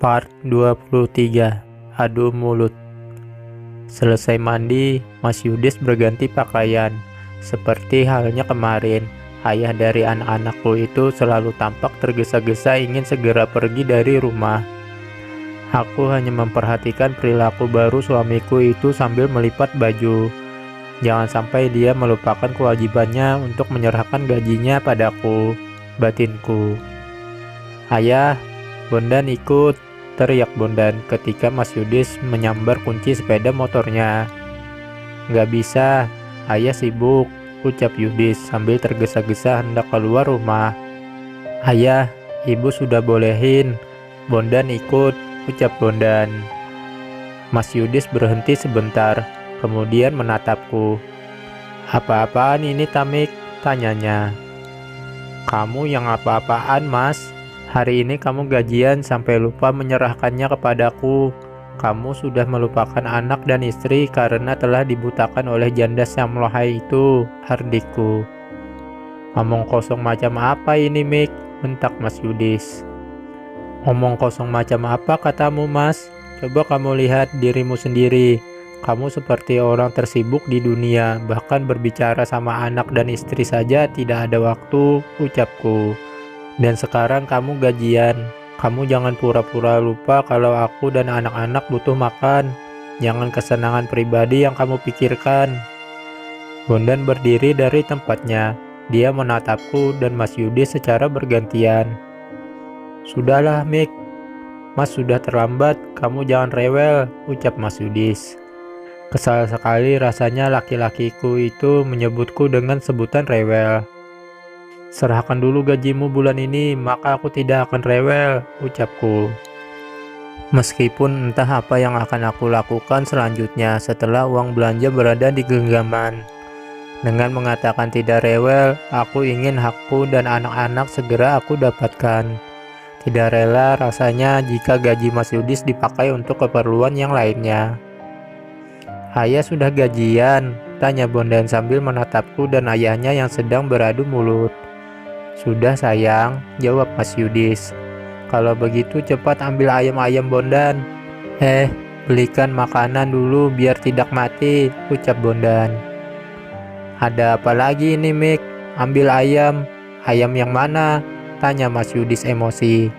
Part 23. Adu mulut. Selesai mandi, Mas Yudis berganti pakaian. Seperti halnya kemarin, ayah dari anak-anakku itu selalu tampak tergesa-gesa ingin segera pergi dari rumah. Aku hanya memperhatikan perilaku baru suamiku itu sambil melipat baju. Jangan sampai dia melupakan kewajibannya untuk menyerahkan gajinya padaku, batinku. Ayah, Bondan ikut, teriak Bondan ketika Mas Yudis menyambar kunci sepeda motornya. Gak bisa, ayah sibuk, ucap Yudis sambil tergesa-gesa hendak keluar rumah. Ayah, ibu sudah bolehin, Bondan ikut, ucap Bondan. Mas Yudis berhenti sebentar, kemudian menatapku. Apa-apaan ini Tamik? Tanyanya. Kamu yang apa-apaan Mas? Hari ini kamu gajian sampai lupa menyerahkannya kepadaku. Kamu sudah melupakan anak dan istri karena telah dibutakan oleh janda yang melohai itu, hardikku. Omong kosong macam apa ini, Mik? Bentak Mas Yudis. Omong kosong macam apa katamu, Mas? Coba kamu lihat dirimu sendiri. Kamu seperti orang tersibuk di dunia, bahkan berbicara sama anak dan istri saja tidak ada waktu, ucapku. Dan sekarang kamu gajian. Kamu jangan pura-pura lupa kalau aku dan anak-anak butuh makan. Jangan kesenangan pribadi yang kamu pikirkan. Bondan berdiri dari tempatnya. Dia menatapku dan Mas Yudis secara bergantian. Sudahlah, Mik. Mas sudah terlambat. Kamu jangan rewel, ucap Mas Yudis. Kesal sekali rasanya laki-lakiku itu menyebutku dengan sebutan rewel. Serahkan dulu gajimu bulan ini, maka aku tidak akan rewel, ucapku. Meskipun entah apa yang akan aku lakukan selanjutnya setelah uang belanja berada di genggaman. Dengan mengatakan tidak rewel, aku ingin hakku dan anak-anak segera aku dapatkan. Tidak rela rasanya jika gaji Mas Yudis dipakai untuk keperluan yang lainnya. Ayah sudah gajian, tanya Bondan sambil menatapku dan ayahnya yang sedang beradu mulut. Sudah sayang, jawab Mas Yudis. Kalau begitu cepat ambil ayam-ayam Bondan. Belikan makanan dulu biar tidak mati, ucap Bondan. Ada apa lagi ini, Mik? Ambil ayam. Ayam yang mana? Tanya Mas Yudis emosi.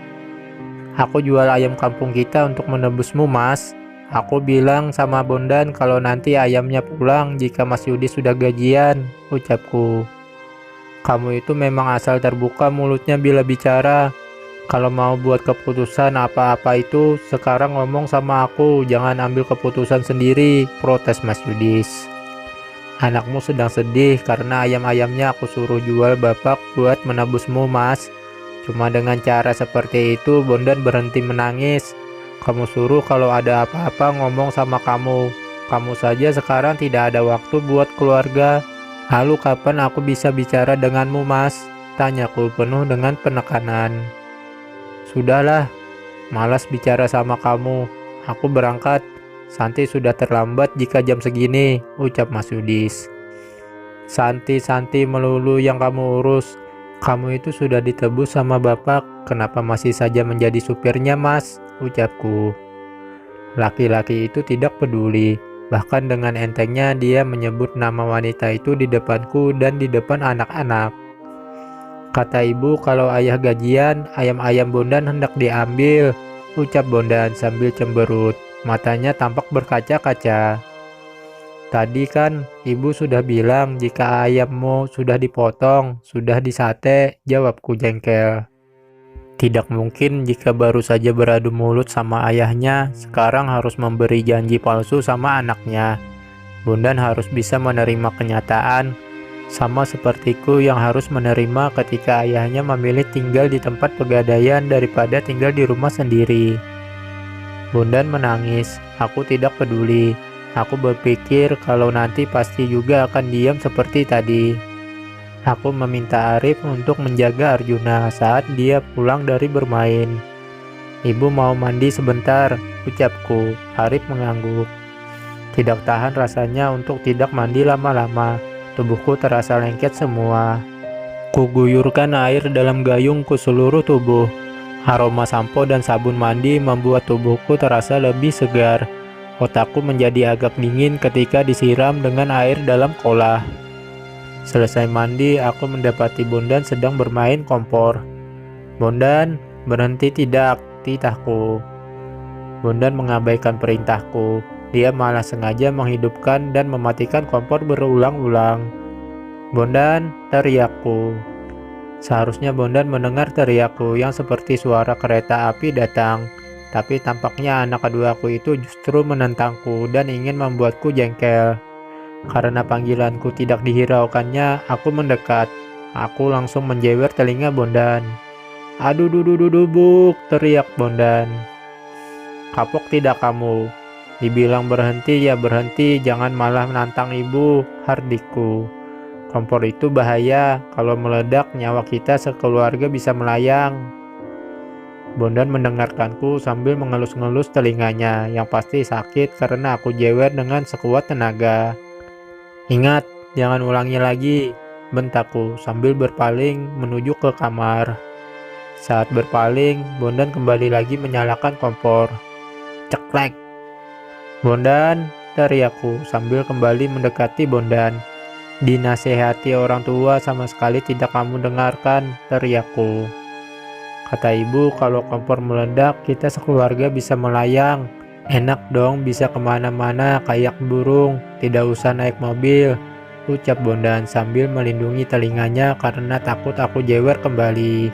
Aku jual ayam kampung kita untuk menebusmu, Mas. Aku bilang sama Bondan kalau nanti ayamnya pulang jika Mas Yudis sudah gajian, ucapku. Kamu itu memang asal terbuka mulutnya bila bicara. Kalau mau buat keputusan apa-apa itu, sekarang ngomong sama aku, jangan ambil keputusan sendiri, protes Mas Yudis. Anakmu sedang sedih karena ayam-ayamnya aku suruh jual bapak buat menebusmu, Mas. Cuma dengan cara seperti itu, Bondan berhenti menangis. Kamu suruh kalau ada apa-apa ngomong sama kamu. Kamu saja sekarang tidak ada waktu buat keluarga. Lalu kapan aku bisa bicara denganmu, Mas? Tanyaku penuh dengan penekanan. Sudahlah, malas bicara sama kamu. Aku berangkat. Santi sudah terlambat jika jam segini, ucap Mas Yudis. Santi melulu yang kamu urus. Kamu itu sudah ditebus sama bapak. Kenapa masih saja menjadi supirnya, Mas? Ucapku. Laki-laki itu tidak peduli. Bahkan dengan entengnya dia menyebut nama wanita itu di depanku dan di depan anak-anak. Kata ibu kalau ayah gajian, ayam-ayam Bondan hendak diambil, ucap Bondan sambil cemberut. Matanya tampak berkaca-kaca. Tadi kan ibu sudah bilang jika ayammu sudah dipotong, sudah disate, jawabku jengkel. Tidak mungkin jika baru saja beradu mulut sama ayahnya, sekarang harus memberi janji palsu sama anaknya. Bondan harus bisa menerima kenyataan, sama sepertiku yang harus menerima ketika ayahnya memilih tinggal di tempat pegadaian daripada tinggal di rumah sendiri. Bondan menangis, aku tidak peduli. Aku berpikir kalau nanti pasti juga akan diam seperti tadi. Aku meminta Arif untuk menjaga Arjuna saat dia pulang dari bermain. Ibu mau mandi sebentar, ucapku. Arif mengangguk. Tidak tahan rasanya untuk tidak mandi lama-lama. Tubuhku terasa lengket semua. Kuguyurkan air dalam gayung ke seluruh tubuh. Aroma sampo dan sabun mandi membuat tubuhku terasa lebih segar. Otakku menjadi agak dingin ketika disiram dengan air dalam kolah. Selesai mandi, aku mendapati Bondan sedang bermain kompor. "Bondan, berhenti tidak," titahku. Bondan mengabaikan perintahku. Dia malah sengaja menghidupkan dan mematikan kompor berulang-ulang. "Bondan," teriakku. Seharusnya Bondan mendengar teriakku yang seperti suara kereta api datang. Tapi tampaknya anak keduaku itu justru menentangku dan ingin membuatku jengkel. Karena panggilanku tidak dihiraukannya, aku mendekat. Aku langsung menjewer telinga Bondan. "Aduh duduk," teriak Bondan. "Kapok tidak kamu? Dibilang berhenti ya berhenti, jangan malah menantang ibu," hardikku. "Kompor itu bahaya, kalau meledak nyawa kita sekeluarga bisa melayang." Bondan mendengarkanku sambil mengelus-ngelus telinganya yang pasti sakit karena aku jewer dengan sekuat tenaga. "Ingat, jangan ulangi lagi," bentakku sambil berpaling menuju ke kamar. Saat berpaling, Bondan kembali lagi menyalakan kompor. "Ceklek!" "Bondan," teriakku sambil kembali mendekati Bondan. "Dinasehati orang tua sama sekali tidak kamu dengarkan," teriakku. "Kata ibu kalau kompor meledak kita sekeluarga bisa melayang. Enak dong bisa kemana-mana kayak burung, tidak usah naik mobil," ucap Bondan sambil melindungi telinganya karena takut aku jewer kembali.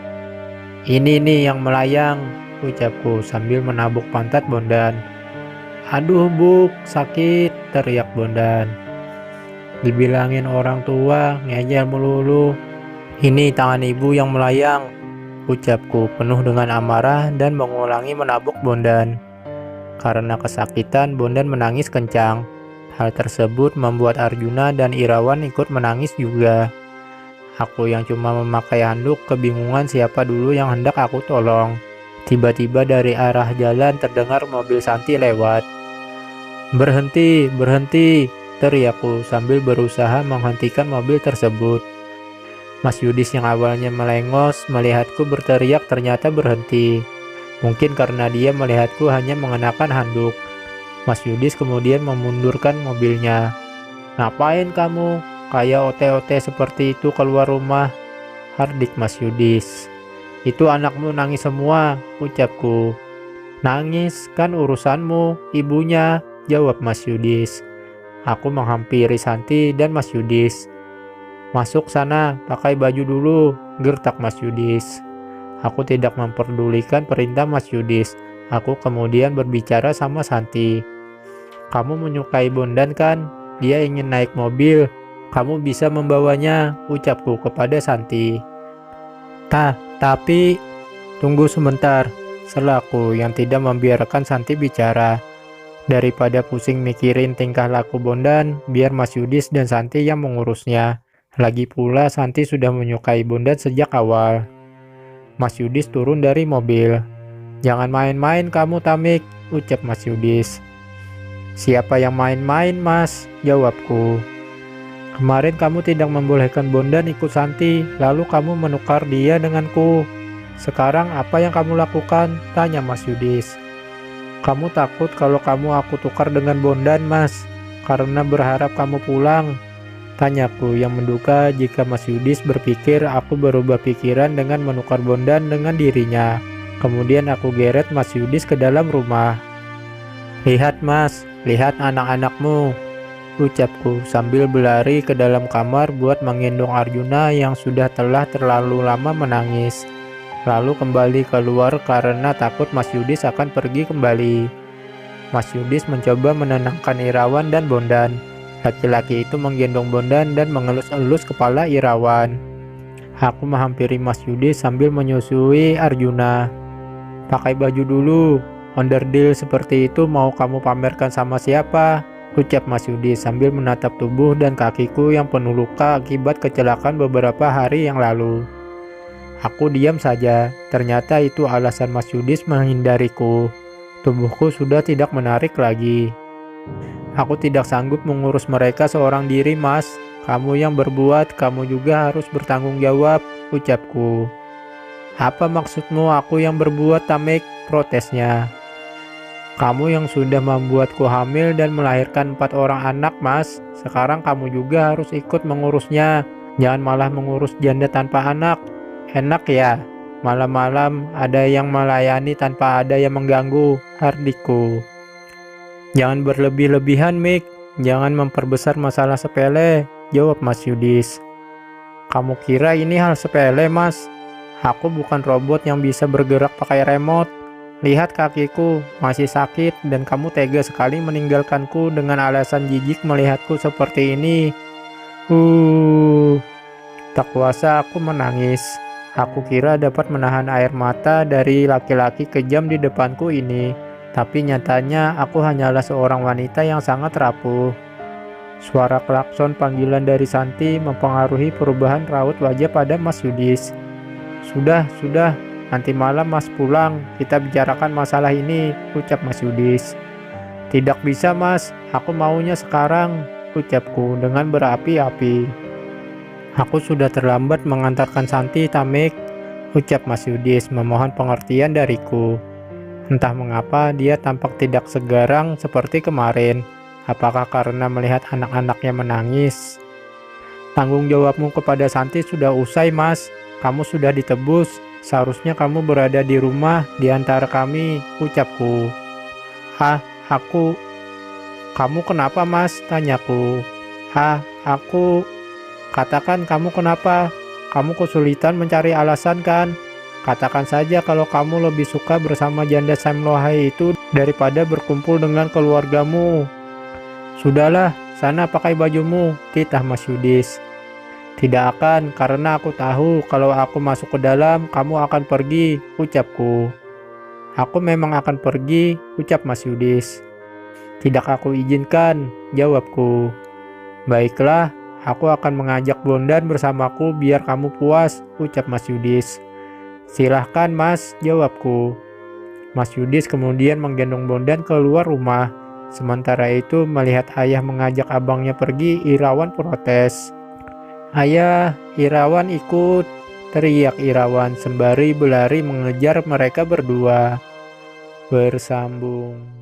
"Ini nih yang melayang," ucapku sambil menabuk pantat Bondan. "Aduh Buk, sakit," teriak Bondan. "Dibilangin orang tua, ngeyel melulu. Ini tangan ibu yang melayang," ucapku penuh dengan amarah dan mengulangi menabuk Bondan. Karena kesakitan, Bondan menangis kencang. Hal tersebut membuat Arjuna dan Irawan ikut menangis juga. Aku yang cuma memakai handuk kebingungan siapa dulu yang hendak aku tolong. Tiba-tiba dari arah jalan terdengar mobil Santi lewat. "Berhenti, berhenti," teriakku sambil berusaha menghentikan mobil tersebut. Mas Yudis yang awalnya melengos melihatku berteriak ternyata berhenti. Mungkin karena dia melihatku hanya mengenakan handuk. Mas Yudis kemudian memundurkan mobilnya. "Ngapain kamu? Kayak ote-ote seperti itu keluar rumah," hardik Mas Yudis. "Itu anakmu nangis semua," ucapku. "Nangis, kan urusanmu, ibunya," jawab Mas Yudis. Aku menghampiri Santi dan Mas Yudis. "Masuk sana, pakai baju dulu," gertak Mas Yudis. Aku tidak memperdulikan perintah Mas Yudis. Aku kemudian berbicara sama Santi. "Kamu menyukai Bondan kan? Dia ingin naik mobil. Kamu bisa membawanya," ucapku kepada Santi. Tapi, tunggu sebentar," selaku yang tidak membiarkan Santi bicara. Daripada pusing mikirin tingkah laku Bondan, biar Mas Yudis dan Santi yang mengurusnya. Lagi pula Santi sudah menyukai Bondan sejak awal. Mas Yudis turun dari mobil. "Jangan main-main kamu Tamik," ucap Mas Yudis. "Siapa yang main-main Mas?" jawabku. "Kemarin kamu tidak membolehkan Bondan ikut Santi, lalu kamu menukar dia denganku. Sekarang apa yang kamu lakukan?" tanya Mas Yudis. "Kamu takut kalau kamu aku tukar dengan Bondan Mas, karena berharap kamu pulang," tanyaku yang menduga jika Mas Yudis berpikir aku berubah pikiran dengan menukar Bondan dengan dirinya. Kemudian aku geret Mas Yudis ke dalam rumah. "Lihat Mas, lihat anak-anakmu," ucapku sambil berlari ke dalam kamar buat menggendong Arjuna yang sudah terlalu lama menangis. Lalu kembali keluar karena takut Mas Yudis akan pergi kembali. Mas Yudis mencoba menenangkan Irawan dan Bondan. Laki-laki itu menggendong Bondan dan mengelus-elus kepala Irawan. Aku menghampiri Mas Yudis sambil menyusui Arjuna. "Pakai baju dulu. Onderdil seperti itu mau kamu pamerkan sama siapa?" ucap Mas Yudis sambil menatap tubuh dan kakiku yang penuh luka akibat kecelakaan beberapa hari yang lalu. Aku diam saja. Ternyata itu alasan Mas Yudis menghindariku. Tubuhku sudah tidak menarik lagi. "Aku tidak sanggup mengurus mereka seorang diri Mas. Kamu yang berbuat, kamu juga harus bertanggung jawab," ucapku. Apa maksudmu aku yang berbuat, Tamek? Protesnya. Kamu yang sudah membuatku hamil dan melahirkan 4 orang anak, Mas. Sekarang kamu juga harus ikut mengurusnya. Jangan malah mengurus janda tanpa anak. Enak ya? Malam-malam ada yang melayani tanpa ada yang mengganggu, hardiku. Jangan berlebih-lebihan, Mik. Jangan memperbesar masalah sepele, jawab Mas Yudis. Kamu kira ini hal sepele, Mas? Aku bukan robot yang bisa bergerak pakai remote. Lihat kakiku, masih sakit dan kamu tega sekali meninggalkanku dengan alasan jijik melihatku seperti ini. Tak kuasa aku menangis. Aku kira dapat menahan air mata dari laki-laki kejam di depanku ini. Tapi nyatanya aku hanyalah seorang wanita yang sangat rapuh. Suara klakson panggilan dari Santi mempengaruhi perubahan raut wajah pada Mas Yudis. Sudah, nanti malam Mas pulang, kita bicarakan masalah ini, ucap Mas Yudis. Tidak bisa, Mas, aku maunya sekarang, ucapku dengan berapi-api. Aku sudah terlambat mengantarkan Santi, Tamek, ucap Mas Yudis memohon pengertian dariku. Entah mengapa dia tampak tidak segarang seperti kemarin. Apakah karena melihat anak-anaknya menangis? Tanggung jawabmu kepada Santi sudah usai, Mas. Kamu sudah ditebus. Seharusnya kamu berada di rumah di antara kami, ucapku. Aku. Kamu kenapa, Mas? Tanyaku. Aku. Katakan kamu kenapa? Kamu kesulitan mencari alasan kan? Katakan saja kalau kamu lebih suka bersama janda Sam Lohai itu daripada berkumpul dengan keluargamu. Sudahlah, sana pakai bajumu, titah Mas Yudis. Tidak akan, karena aku tahu kalau aku masuk ke dalam, kamu akan pergi, ucapku. Aku memang akan pergi, ucap Mas Yudis. Tidak aku izinkan, jawabku. Baiklah, aku akan mengajak Bondan bersamaku biar kamu puas, ucap Mas Yudis. Silahkan, Mas, jawabku. Mas Yudis kemudian menggendong Bondan keluar rumah. Sementara itu melihat ayah mengajak abangnya pergi, Irawan protes. Ayah, Irawan ikut, teriak Irawan sembari berlari mengejar mereka berdua. Bersambung.